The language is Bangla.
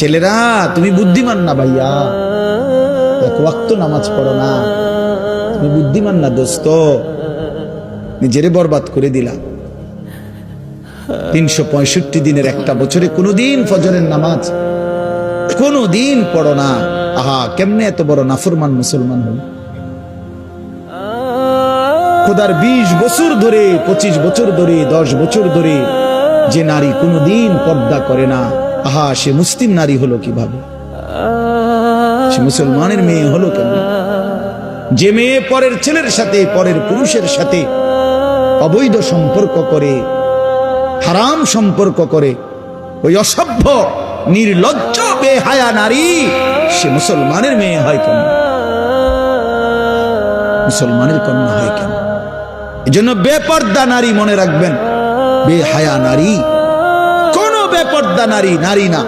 ছেলেরা তুমি বুদ্ধিমান না ভাইয়া, এক ওয়াক্ত নামাজ পড়ো না, তুমি বুদ্ধিমান না দোস্ত, নিজেরে বরবাদ করে দিলা। 365 দিনের একটা বছরে কোনোদিন ফজরের নামাজ কোনোদিন পড়ো না। আহা, কেমনে এত বড় নাফরমান মুসলমান হল। খোদার 20 বছর ধরে, 25 বছর ধরে, 10 বছর ধরে যে নারী কোনোদিন পর্দা করে না, আহা, সে মুসলিম নারী হলো কিভাবে? সে মুসলমানের মেয়ে হলো কেন? যে মেয়ে পরের ছেলের সাথে, পরের পুরুষের সাথে অবৈধ সম্পর্ক করে, হারাম সম্পর্ক করে, ওই অসভ্য নির্লজ্জ বেহায়া নারী সে মুসলমানের মেয়ে হয় কেন? মুসলমানের কন্যা হয় কেন? এজন্য বেপর্দা নারী মনে রাখবেন, বেহায়া নারী, কোন বেপর্দা নারী নারী না।